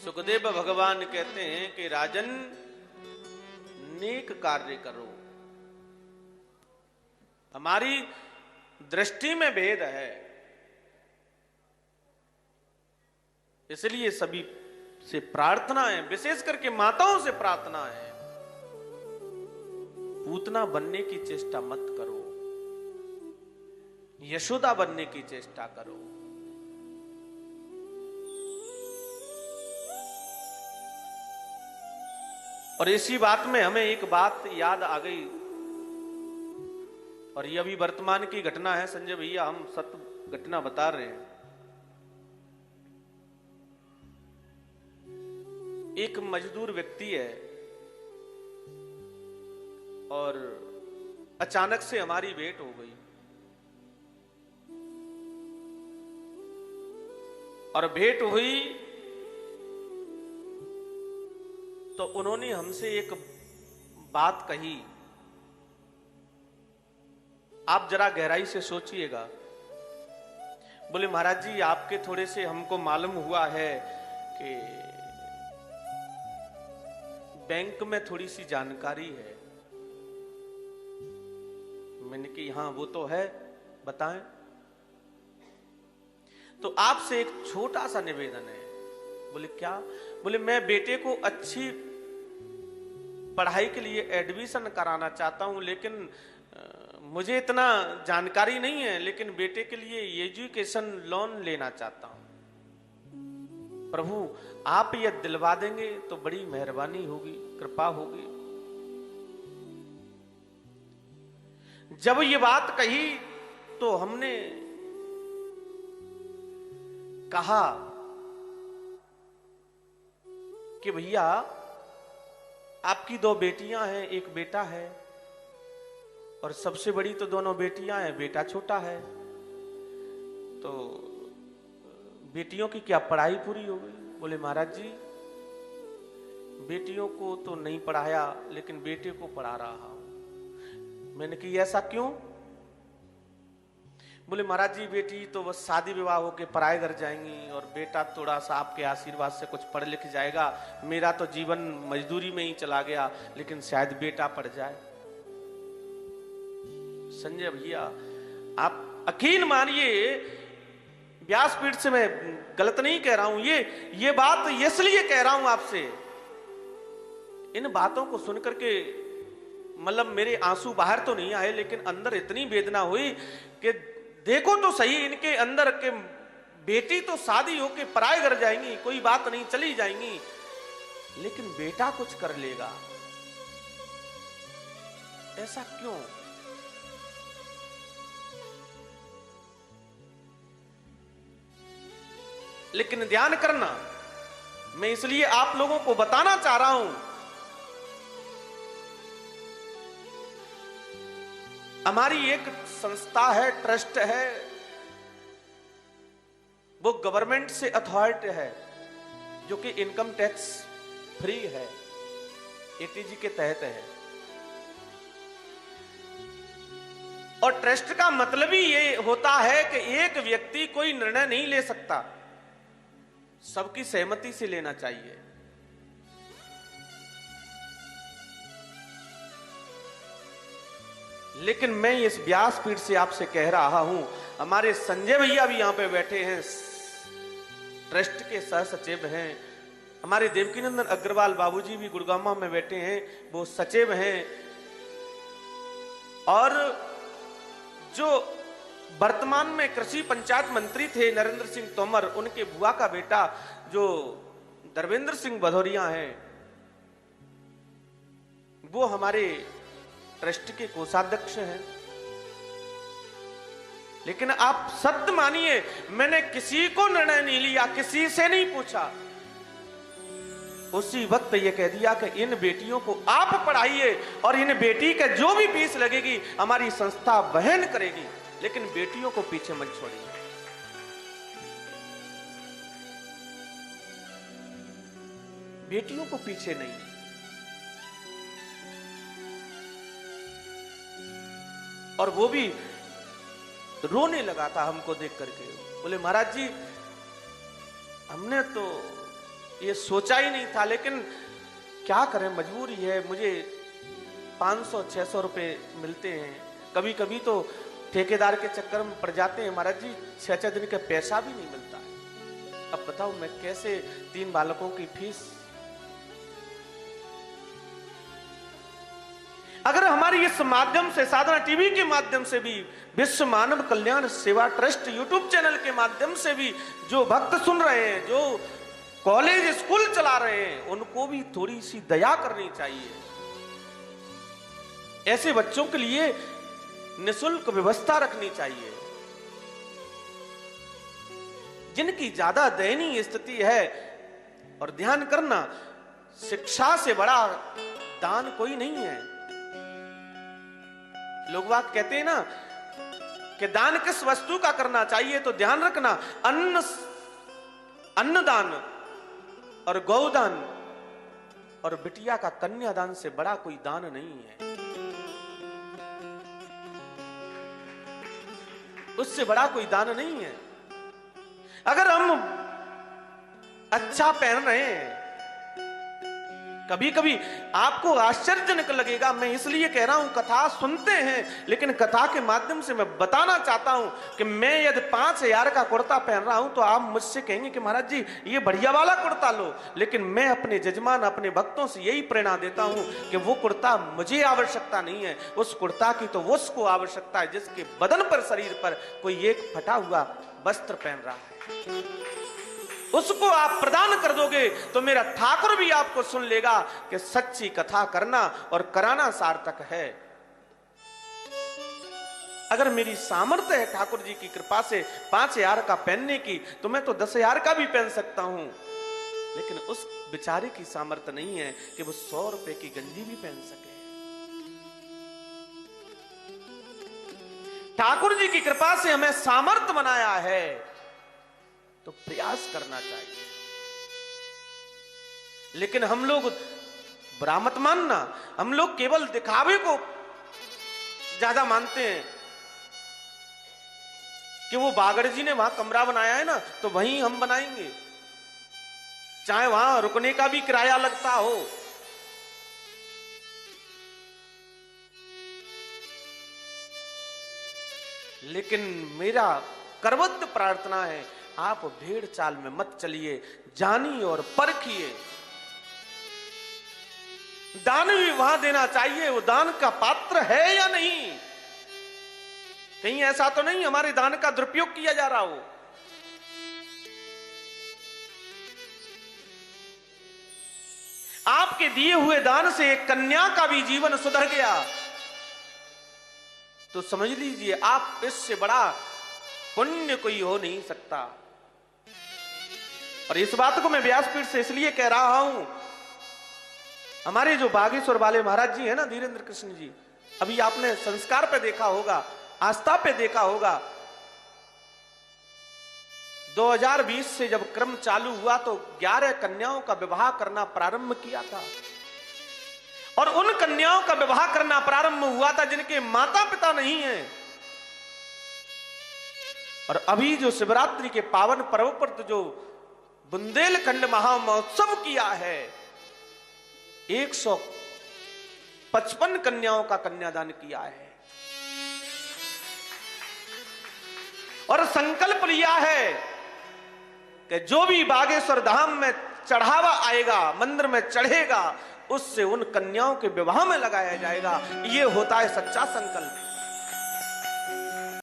सुखदेव भगवान कहते हैं कि राजन नेक कार्य करो। हमारी दृष्टि में भेद है, इसलिए सभी से प्रार्थना है, विशेष करके माताओं से प्रार्थना है, पूतना बनने की चेष्टा मत करो, यशोदा बनने की चेष्टा करो। और इसी बात में हमें एक बात याद आ गई, और ये अभी वर्तमान की घटना है संजय भैया, हम सत्य घटना बता रहे हैं। एक मजदूर व्यक्ति है और अचानक से हमारी भेंट हो गई, और भेंट हुई तो उन्होंने हमसे एक बात कही, आप जरा गहराई से सोचिएगा। बोले महाराज जी, आपके थोड़े से हमको मालूम हुआ है कि बैंक में थोड़ी सी जानकारी है। मैंने कि हाँ वो तो है, बताएं। तो आपसे एक छोटा सा निवेदन है। बोले क्या? बोले मैं बेटे को अच्छी पढ़ाई के लिए एडमिशन कराना चाहता हूं, लेकिन मुझे इतना जानकारी नहीं है, लेकिन बेटे के लिए एजुकेशन लोन लेना चाहता हूं। प्रभु आप ये दिलवा देंगे तो बड़ी मेहरबानी होगी, कृपा होगी। जब ये बात कही तो हमने कहा कि भैया आपकी दो बेटियां हैं, एक बेटा है, और सबसे बड़ी तो दोनों बेटियां हैं, बेटा छोटा है। तो बेटियों की क्या पढ़ाई पूरी हो गई? बोले महाराज जी बेटियों को तो नहीं पढ़ाया, लेकिन बेटे को पढ़ा रहा हूं। मैंने कहा ऐसा क्यों? बोले महाराज जी बेटी तो बस शादी विवाह होके पराए घर जाएंगी, और बेटा थोड़ा सा आपके आशीर्वाद से कुछ पढ़ लिख जाएगा। मेरा तो जीवन मजदूरी में ही चला गया, लेकिन शायद बेटा पढ़ जाए। संजय भैया आप यकीन मानिए, व्यासपीठ से मैं गलत नहीं कह रहा हूं, ये बात इसलिए कह रहा हूं आपसे। इन बातों को सुनकर के मतलब मेरे आंसू बाहर तो नहीं आए, लेकिन अंदर इतनी वेदना हुई कि देखो तो सही, इनके अंदर के बेटी तो शादी होके पराए घर जाएंगी, कोई बात नहीं, चली जाएंगी, लेकिन बेटा कुछ कर लेगा, ऐसा क्यों? लेकिन ध्यान करना, मैं इसलिए आप लोगों को बताना चाह रहा हूं, हमारी एक संस्था है, ट्रस्ट है, वो गवर्नमेंट से अथॉरिटी है, जो कि इनकम टैक्स फ्री है, एटीजी के तहत है। और ट्रस्ट का मतलब ही ये होता है कि एक व्यक्ति कोई निर्णय नहीं ले सकता, सबकी सहमति से लेना चाहिए। लेकिन मैं इस व्यासपीठ से आपसे कह रहा हूं, हमारे संजय भैया भी यहां पे बैठे हैं, ट्रस्ट के सह सचिव हैं, हमारे देवकीनंदन अग्रवाल बाबूजी भी गुड़गांव में बैठे हैं, वो सचिव हैं, और जो वर्तमान में कृषि पंचायत मंत्री थे नरेंद्र सिंह तोमर, उनके बुआ का बेटा जो धर्मेंद्र सिंह भदौरिया हैं, वो हमारे ट्रस्ट के कोषाध्यक्ष हैं। लेकिन आप सत्य मानिए, मैंने किसी को निर्णय नहीं लिया, किसी से नहीं पूछा, उसी वक्त ये कह दिया कि इन बेटियों को आप पढ़ाइए, और इन बेटी का जो भी फीस लगेगी हमारी संस्था वहन करेगी, लेकिन बेटियों को पीछे मत छोड़िए। बेटियों को पीछे नहीं। और वो भी रोने लगा था हमको देख करके। बोले महाराज जी हमने तो ये सोचा ही नहीं था, लेकिन क्या करें, मजबूरी है। मुझे 500-600 रुपए मिलते हैं, कभी कभी तो ठेकेदार के चक्कर में पड़ जाते हैं महाराज जी, 6-6 दिन का पैसा भी नहीं मिलता है। अब बताओ मैं कैसे 3 बालकों की फीस। अगर हमारी इस माध्यम से, साधना टीवी के माध्यम से भी, विश्व मानव कल्याण सेवा ट्रस्ट यूट्यूब चैनल के माध्यम से भी जो भक्त सुन रहे हैं, जो कॉलेज स्कूल चला रहे हैं, उनको भी थोड़ी सी दया करनी चाहिए। ऐसे बच्चों के लिए निःशुल्क व्यवस्था रखनी चाहिए। जिनकी ज्यादा दयनीय स्थिति है, और ध्यान करना, शिक्षा से बड़ा दान कोई नहीं है। लोग बात कहते हैं ना कि दान किस वस्तु का करना चाहिए, तो ध्यान रखना, अन्नदान और गौदान और बिटिया का कन्यादान से बड़ा कोई दान नहीं है। उससे बड़ा कोई दान नहीं है। अगर हम अच्छा पहन रहे हैं, कभी कभी आपको आश्चर्यजनक लगेगा, मैं इसलिए कह रहा हूं, कथा सुनते हैं, लेकिन कथा के माध्यम से मैं बताना चाहता हूं कि मैं यदि 5000 का कुर्ता पहन रहा हूं तो आप मुझसे कहेंगे कि महाराज जी ये बढ़िया वाला कुर्ता लो, लेकिन मैं अपने जजमान, अपने भक्तों से यही प्रेरणा देता हूं कि वो कुर्ता मुझे आवश्यकता नहीं है, उस कुर्ता की तो उसको आवश्यकता है जिसके बदन पर, शरीर पर कोई एक फटा हुआ वस्त्र पहन रहा है। उसको आप प्रदान कर दोगे तो मेरा ठाकुर भी आपको सुन लेगा कि सच्ची कथा करना और कराना सार्थक है। अगर मेरी सामर्थ्य है ठाकुर जी की कृपा से 5000 का पहनने की, तो मैं तो 10,000 का भी पहन सकता हूं, लेकिन उस बेचारे की सामर्थ्य नहीं है कि वो 100 रुपए की गंजी भी पहन सके। ठाकुर जी की कृपा से हमें सामर्थ्य बनाया है, तो प्रयास करना चाहिए। लेकिन हम लोग, बुरा मत मानना, हम लोग केवल दिखावे को ज्यादा मानते हैं कि वो बागड़ जी ने वहां कमरा बनाया है ना, तो वहीं हम बनाएंगे, चाहे वहां रुकने का भी किराया लगता हो। लेकिन मेरा करबद्ध प्रार्थना है, आप भेड़ चाल में मत चलिए, जानिए और परखिए। दान भी वहां देना चाहिए, वो दान का पात्र है या नहीं। कहीं ऐसा तो नहीं हमारे दान का दुरुपयोग किया जा रहा हो। आपके दिए हुए दान से एक कन्या का भी जीवन सुधर गया, तो समझ लीजिए आप इससे बड़ा पुण्य कोई हो नहीं सकता। और इस बात को मैं व्यासपीठ से इसलिए कह रहा हूं, हमारे जो बागेश्वर वाले महाराज जी हैं ना, धीरेन्द्र कृष्ण जी, अभी आपने संस्कार पे देखा होगा, आस्था पे देखा होगा, 2020 से जब क्रम चालू हुआ तो 11 कन्याओं का विवाह करना प्रारंभ किया था। और उन कन्याओं का विवाह करना प्रारंभ हुआ था जिनके माता पिता नहीं है। और अभी जो शिवरात्रि के पावन पर्व पर तो जो बुंदेलखंड महामहोत्सव किया है, 155 कन्याओं का कन्यादान किया है और संकल्प लिया है कि जो भी बागेश्वर धाम में चढ़ावा आएगा, मंदिर में चढ़ेगा, उससे उन कन्याओं के विवाह में लगाया जाएगा। ये होता है सच्चा संकल्प।